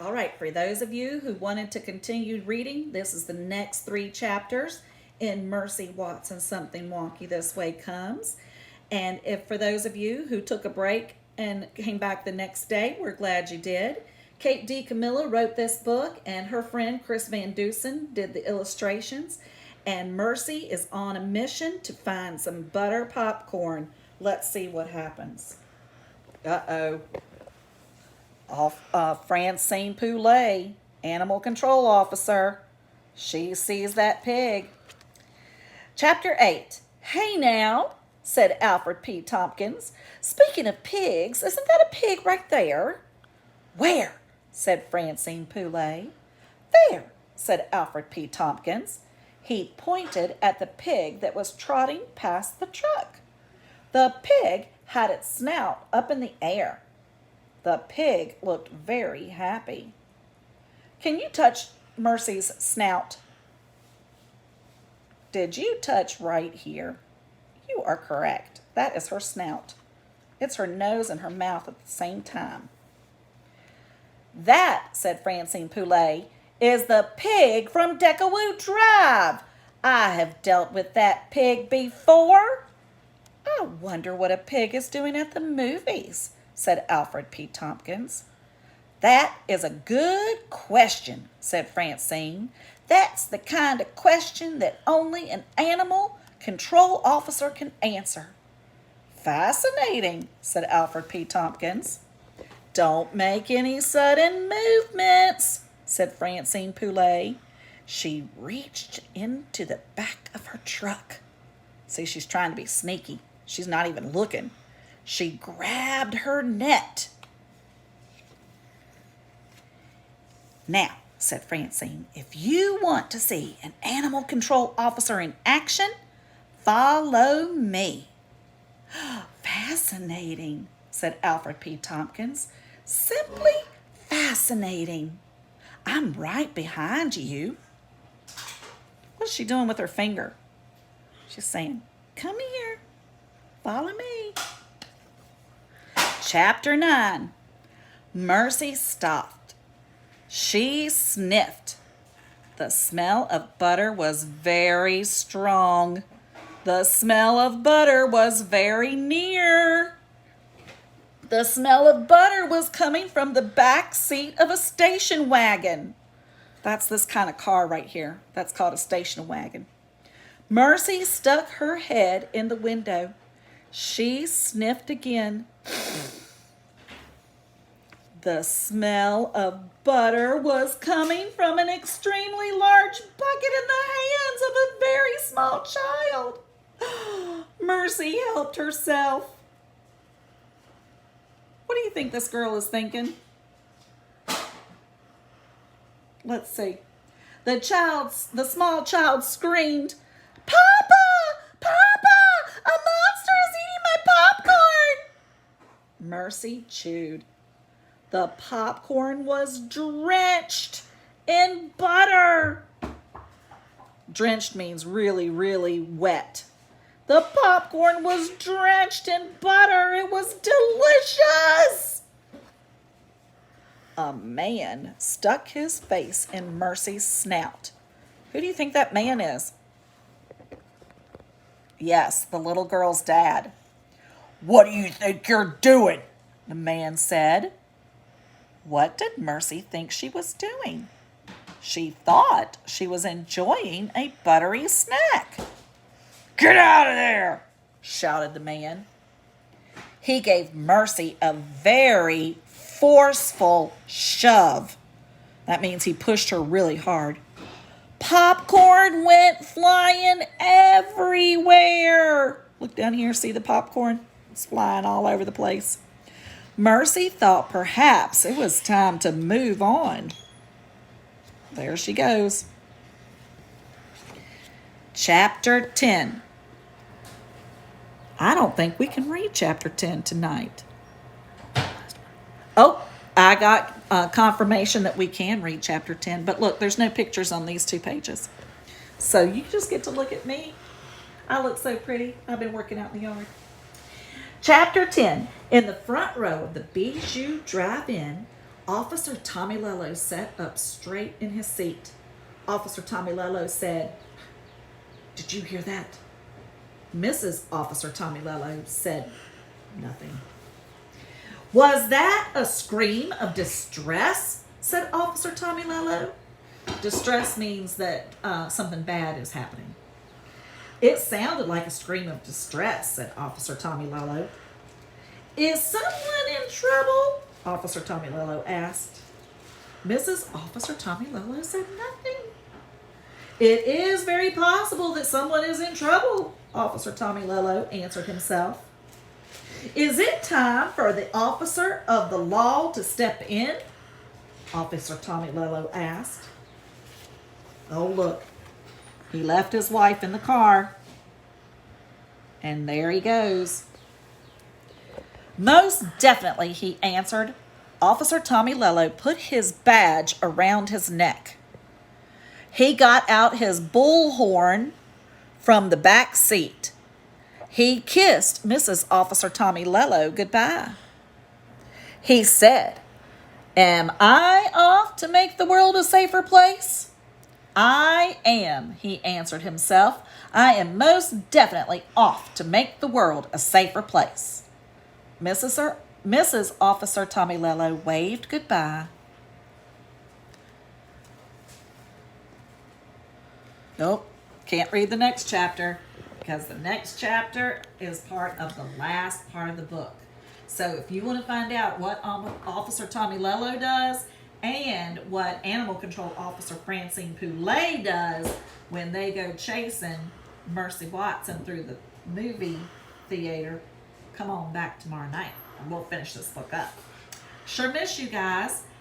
All right, for those of you who wanted to continue reading, this is the next 3 chapters in Mercy Watson Something Wonky This Way Comes. And if for those of you who took a break and came back the next day, we're glad you did. Kate DiCamillo wrote this book, and her friend Chris Van Dusen did the illustrations. And Mercy is on a mission to find some butter popcorn. Let's see what happens. Uh-oh. Francine Poulet, animal control officer. She sees that pig. Chapter 8. Hey now, said Alfred P. Tompkins. Speaking of pigs, isn't that a pig right there? Where? Said Francine Poulet. There, said Alfred P. Tompkins. He pointed at the pig that was trotting past the truck. The pig had its snout up in the air. The pig looked very happy. Can you touch Mercy's snout? Did you touch right here? You are correct. That is her snout. It's her nose and her mouth at the same time. That, said Francine Poulet, is the pig from Decawoo Drive. I have dealt with that pig before. I wonder what a pig is doing at the movies, said Alfred P. Tompkins. That is a good question, said Francine. That's the kind of question that only an animal control officer can answer. Fascinating, said Alfred P. Tompkins. Don't make any sudden movements, said Francine Poulet. She reached into the back of her truck. See, she's trying to be sneaky. She's not even looking. She grabbed her net. Now, said Francine, if you want to see an animal control officer in action, follow me. Fascinating, said Alfred P. Tompkins. Simply fascinating. I'm right behind you. What's she doing with her finger? She's saying, come here, follow me. Chapter 9. Mercy stopped. She sniffed. The smell of butter was very strong. The smell of butter was very near. The smell of butter was coming from the back seat of a station wagon. That's this kind of car right here. That's called a station wagon. Mercy stuck her head in the window. She sniffed again. The smell of butter was coming from an extremely large bucket in the hands of a very small child. Mercy helped herself. What do you think this girl is thinking? Let's see. The small child screamed, Papa! Papa! A monster is eating my popcorn! Mercy chewed. The popcorn was drenched in butter. Drenched means really, really wet. The popcorn was drenched in butter. It was delicious. A man stuck his face in Mercy's snout. Who do you think that man is? Yes, the little girl's dad. What do you think you're doing? The man said. What did Mercy think she was doing? She thought she was enjoying a buttery snack. Get out of there, shouted the man. He gave Mercy a very forceful shove. That means he pushed her really hard. Popcorn went flying everywhere. Look down here, see the popcorn? It's flying all over the place. Mercy thought perhaps it was time to move on. There she goes. Chapter 10. I don't think we can read chapter 10 tonight. Oh, I got confirmation that we can read chapter 10. But look, there's no pictures on these 2 pages. So you just get to look at me. I look so pretty. I've been working out in the yard. Chapter 10. In the front row of the Bijou Drive-In Officer Tommylello sat up straight in his seat. Officer Tommylello said, "Did you hear that?" Mrs. Officer Tommylello said nothing. "Was that a scream of distress?" said Officer Tommylello. Distress means that something bad is happening. "It sounded like a scream of distress," said Officer Tommylello. "Is someone in trouble?" Officer Tommylello asked. Mrs. Officer Tommylello said nothing. "It is very possible that someone is in trouble," Officer Tommylello answered himself. "Is it time for the officer of the law to step in?" Officer Tommylello asked. Oh, look. He left his wife in the car. And there he goes. "Most definitely," he answered. Officer Tommylello put his badge around his neck. He got out his bullhorn from the back seat. He kissed Mrs. Officer Tommylello goodbye. He said, "Am I off to make the world a safer place?" "I am," he answered himself. "I am most definitely off to make the world a safer place." Mrs. Officer Tommylello waved goodbye. Nope, can't read the next chapter because the next chapter is part of the last part of the book. So if you want to find out what Officer Tommylello does and what Animal Control Officer Francine Poulet does when they go chasing Mercy Watson through the movie theater, come on back tomorrow night and we'll finish this book up. Sure miss you guys.